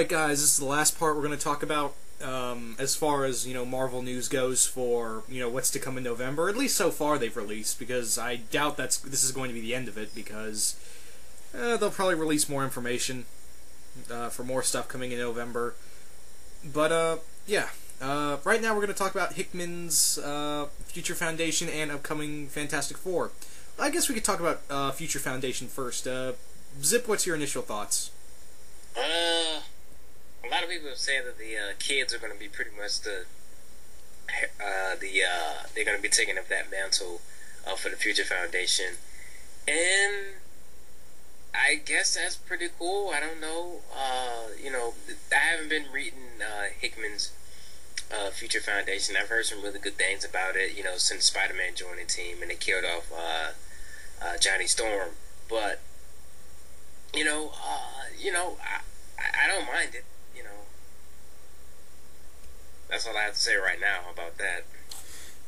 Alright guys, this is the last part we're going to talk about as far as, Marvel news goes for, what's to come in November. At least so far they've released, because I doubt this is going to be the end of it, because they'll probably release more information for more stuff coming in November. But, yeah. Right now we're going to talk about Hickman's Future Foundation and upcoming Fantastic Four. I guess we could talk about Future Foundation first. Zip, what's your initial thoughts? A lot of people have said that the kids are going to be pretty much they're going to be taking up that mantle for the Future Foundation, and I guess that's pretty cool. I don't know. I haven't been reading Hickman's Future Foundation. I've heard some really good things about it. Since Spider-Man joined the team and they killed off Johnny Storm, but I don't mind it. That's all I have to say right now about that.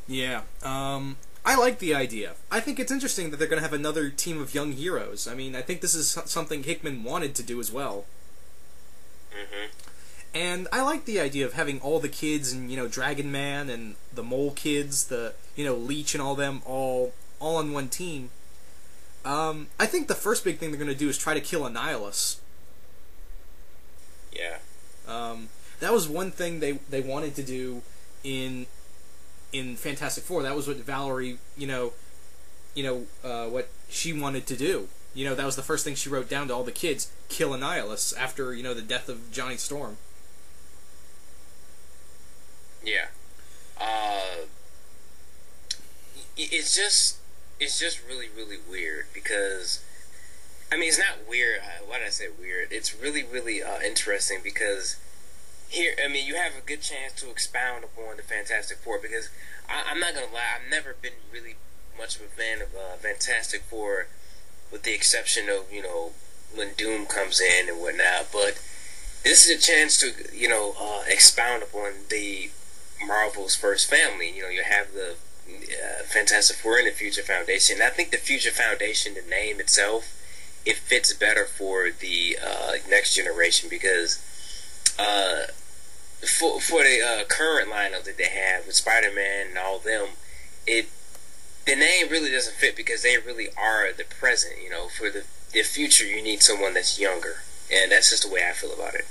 Yeah, I like the idea. I think it's interesting that they're going to have another team of young heroes. I mean, I think this is something Hickman wanted to do as well. Mm-hmm. And I like the idea of having all the kids and, Dragon Man and the Mole kids, the, Leech and all them all on one team. I think the first big thing they're going to do is try to kill Annihilus. Yeah. That was one thing they wanted to do in Fantastic Four. That was what Valerie, what she wanted to do. That was the first thing she wrote down to all the kids: kill Annihilus after the death of Johnny Storm. Yeah. It's just really, really weird because, I mean, it's not weird. Why did I say weird? It's really, really interesting because here, I mean, you have a good chance to expound upon the Fantastic Four because I'm not gonna lie, I've never been really much of a fan of Fantastic Four, with the exception of when Doom comes in and whatnot. But this is a chance to expound upon the Marvel's first family. You have the Fantastic Four and the Future Foundation. And I think the Future Foundation, the name itself, it fits better for the next generation because for the current lineup that they have with Spider-Man and all them, the name really doesn't fit because they really are the present. For the future, you need someone that's younger, and that's just the way I feel about it.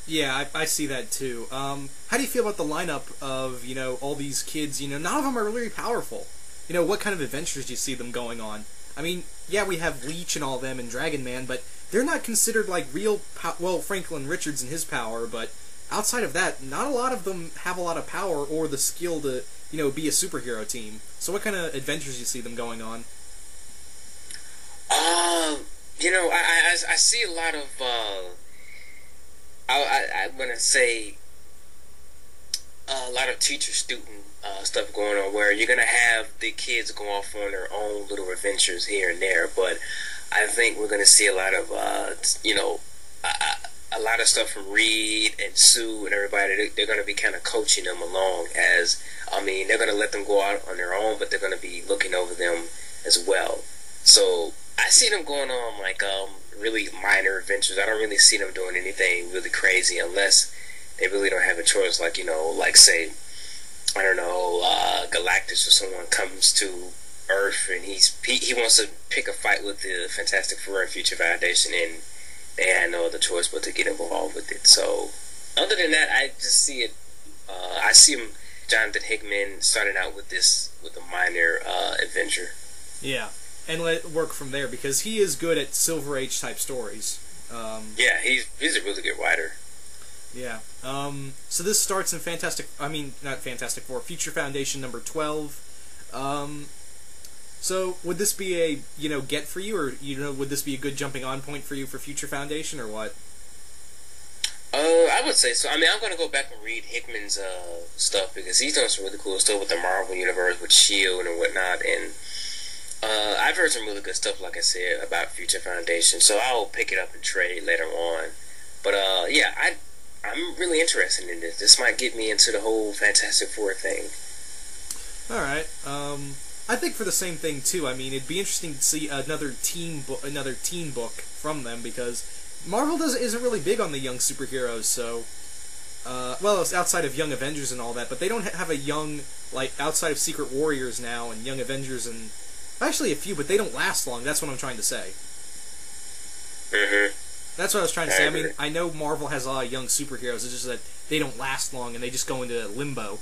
Yeah, I see that too. How do you feel about the lineup of, all these kids? None of them are really powerful. What kind of adventures do you see them going on? I mean, yeah, we have Leech and all them and Dragon Man, but they're not considered like real well, Franklin Richards and his power, but outside of that, not a lot of them have a lot of power or the skill to, be a superhero team. So what kind of adventures do you see them going on? I see a lot of I'm gonna say a lot of teacher-student stuff going on, where you're gonna have the kids go off on their own little adventures here and there. But I think we're gonna see a lot of a lot of stuff from Reed and Sue and everybody. They're gonna be kind of coaching them along. They're gonna let them go out on their own, but they're gonna be looking over them as well. So I see them going on like really minor adventures. I don't really see them doing anything really crazy unless they really don't have a choice. Like say, I don't know, Galactus or someone comes to Earth and he wants to pick a fight with the Fantastic Four and Future Foundation, and they had no other choice but to get involved with it. So other than that, I just see it. I see him, Jonathan Hickman, starting out with a minor adventure. Yeah. And let it work from there, because he is good at Silver Age type stories. Yeah, he's a really good writer. Yeah. So this starts in not Fantastic Four, Future Foundation number 12. So would this be a get for you, or would this be a good jumping on point for you for Future Foundation, or what? I would say so. I mean, I'm gonna go back and read Hickman's stuff because he's done some really cool stuff with the Marvel Universe, with Shield and whatnot, and I've heard some really good stuff, like I said, about Future Foundation, so I'll pick it up and trade later on. But yeah, I'm really interested in this. This might get me into the whole Fantastic Four thing. All right. I think for the same thing too. I mean, it'd be interesting to see another teen book from them, because Marvel isn't really big on the young superheroes, so well, it's outside of Young Avengers and all that, but they don't have a young, like, outside of Secret Warriors now and Young Avengers and actually a few, but they don't last long. That's what I'm trying to say. Mm-hmm. That's what I was trying to say. I mean, I know Marvel has a lot of young superheroes. It's just that they don't last long and they just go into limbo.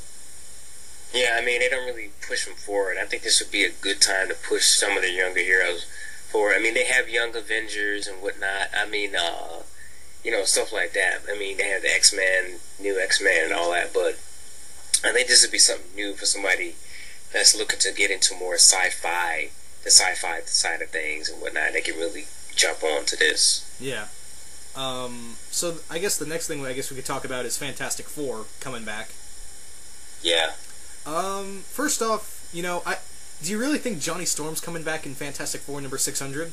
Yeah, I mean, they don't really push them forward. I think this would be a good time to push some of the younger heroes forward. I mean, they have Young Avengers and whatnot. I mean, stuff like that. I mean, they have the X-Men, new X-Men and all that, but I think this would be something new for somebody that's looking to get into more sci-fi side of things and whatnot. They can really jump onto this. Yeah. So I guess the next thing we could talk about is Fantastic Four coming back. Yeah. First off, do you really think Johnny Storm's coming back in Fantastic Four number 600?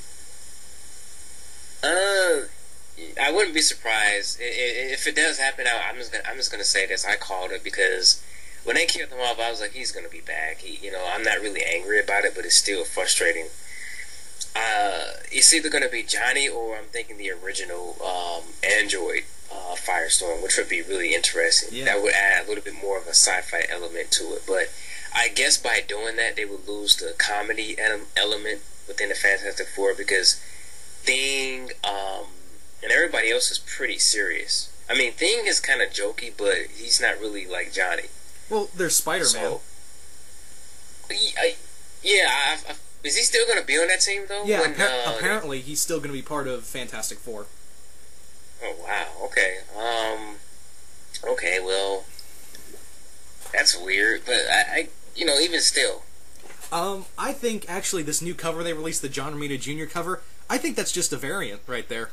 I wouldn't be surprised if it does happen. I'm just gonna say this. I called it because when they killed him off, I was like, he's gonna be back. I'm not really angry about it, but it's still frustrating. It's either gonna be Johnny or I'm thinking the original android Firestorm, which would be really interesting. Yeah. That would add a little bit more of a sci-fi element to it. But I guess by doing that, they would lose the comedy element within the Fantastic Four because Thing and everybody else is pretty serious. I mean, Thing is kind of jokey, but he's not really like Johnny. Well, there's Spider-Man. So, is he still going to be on that team, though? Yeah, apparently he's still going to be part of Fantastic Four. Oh, wow. Okay. Okay, well, that's weird, but I even still. I think, actually, this new cover they released, the John Romita Jr. cover, I think that's just a variant right there.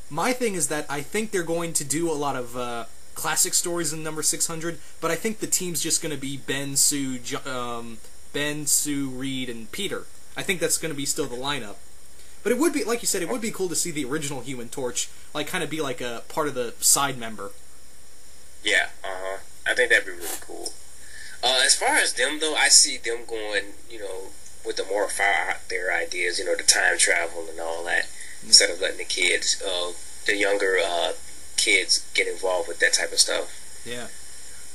My thing is that I think they're going to do a lot of classic stories in number 600, but I think the team's just going to be Ben, Sue, Reed, and Peter. I think that's going to be still the lineup. But it would be, like you said, it would be cool to see the original Human Torch, like, kind of be like a part of the side member. Yeah, I think that'd be really cool. As far as them, though, I see them going, with the more far out there ideas, the time travel and all that, instead of letting the kids, the younger kids get involved with that type of stuff. Yeah.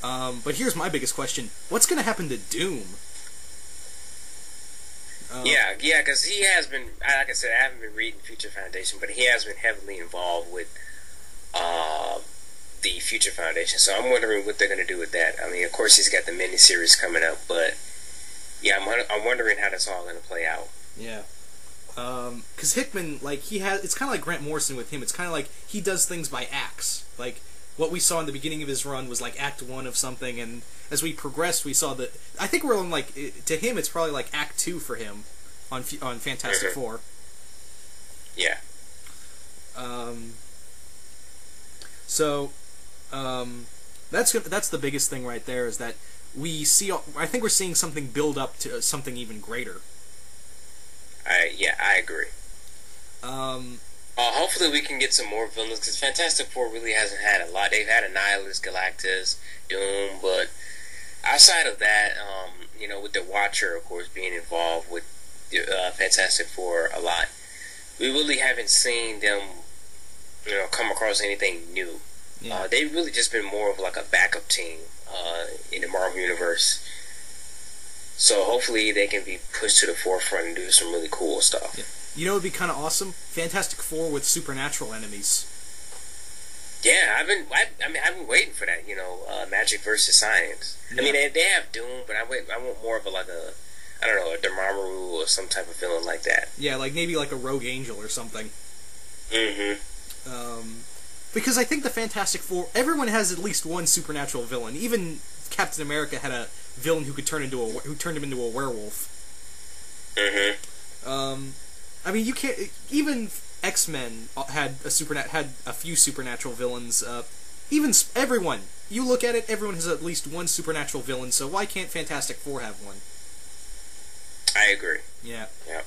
But here's my biggest question. What's going to happen to Doom? Yeah, because he has been, like I said, I haven't been reading Future Foundation, but he has been heavily involved with the Future Foundation, so I'm wondering what they're going to do with that. I mean, of course, he's got the miniseries coming up, but yeah, I'm wondering how that's all going to play out. Yeah. Because Hickman, it's kind of like Grant Morrison with him. It's kind of like he does things by acts. Like, what we saw in the beginning of his run was, like, Act 1 of something, and as we progressed, we saw that... I think we're on, to him, it's probably, like, Act 2 for him on Fantastic Four. Yeah. That's the biggest thing right there, is that I think we're seeing something build up to something even greater. I agree. Hopefully we can get some more villains, because Fantastic Four really hasn't had a lot. They've had Annihilus, Galactus, Doom, but outside of that, with the Watcher, of course, being involved with Fantastic Four a lot, we really haven't seen them, come across anything new. Yeah. They've really just been more of like a backup team in the Marvel Universe. So hopefully they can be pushed to the forefront and do some really cool stuff. Yeah. You know what would be kind of awesome? Fantastic Four with supernatural enemies. Yeah, I've been waiting for that. Magic versus science. Yeah. I mean, they have Doom, but I want more of a Dormammu or some type of villain like that. Yeah, maybe like a Rogue Angel or something. Mm-hmm. Because I think the Fantastic Four, everyone has at least one supernatural villain. Even Captain America had a villain who turned him into a werewolf. Mm-hmm. I mean, you can't. Even X-Men had a few supernatural villains. Even everyone, you look at it, everyone has at least one supernatural villain. So why can't Fantastic Four have one? I agree. Yeah. Yeah.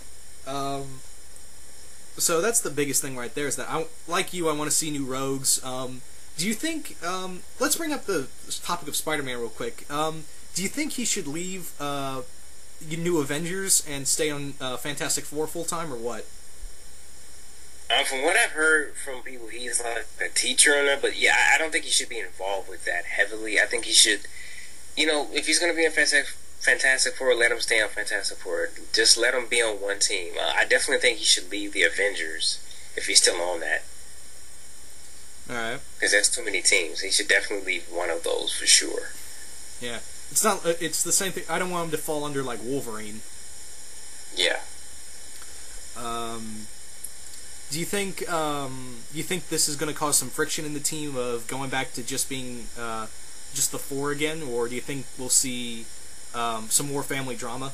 So that's the biggest thing right there, is that I want to see new Rogues. Do you think? Let's bring up the topic of Spider-Man real quick. Do you think he should leave New Avengers and stay on Fantastic Four full time, or what? From what I've heard from people, he's like a teacher on that. But yeah, I don't think he should be involved with that heavily. I think he should, if he's going to be in Fantastic Four, let him stay on Fantastic Four. Just let him be on one team. I definitely think he should leave the Avengers if he's still on that. All right. Because that's too many teams. He should definitely leave one of those for sure. Yeah. It's not. It's the same thing. I don't want him to fall under like Wolverine. Yeah. Do you think this is going to cause some friction in the team of going back to just being just the four again, or do you think we'll see some more family drama?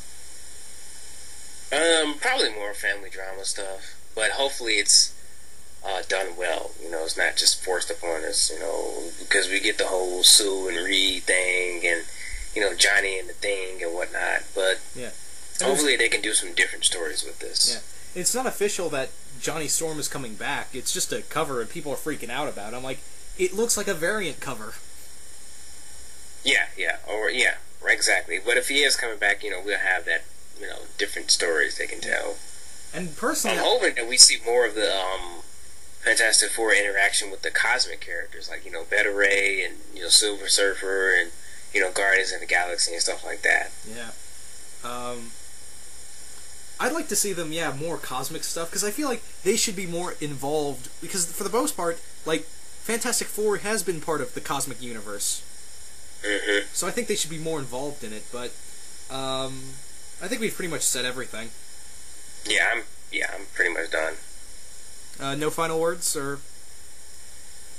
Probably more family drama stuff, but hopefully it's done well. It's not just forced upon us. Because we get the whole Sue and Reed thing, and Johnny and the Thing and whatnot. But yeah, hopefully they can do some different stories with this. Yeah, it's not official that Johnny Storm is coming back. It's just a cover, and people are freaking out about it. I'm like, it looks like a variant cover. Yeah, exactly. But if he is coming back, we'll have that, different stories they can tell. And personally, I'm hoping that we see more of the Fantastic Four interaction with the cosmic characters, like Beta Ray and Silver Surfer and Guardians of the Galaxy and stuff like that. Yeah. I'd like to see them, more cosmic stuff, because I feel like they should be more involved, because for the most part, like, Fantastic Four has been part of the cosmic universe. Mm-hmm. So I think they should be more involved in it, but I think we've pretty much said everything. I'm pretty much done. No final words, or?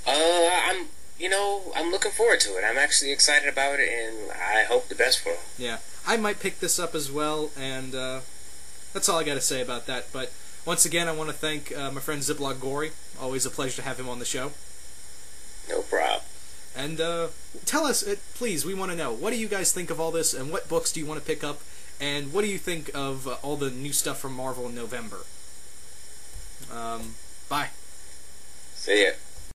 I'm looking forward to it. I'm actually excited about it, and I hope the best for him. Yeah, I might pick this up as well, and that's all I got to say about that. But once again, I want to thank my friend Ziploc Gory. Always a pleasure to have him on the show. No problem. And tell us, please, we want to know, what do you guys think of all this, and what books do you want to pick up, and what do you think of all the new stuff from Marvel in November? Bye. See ya.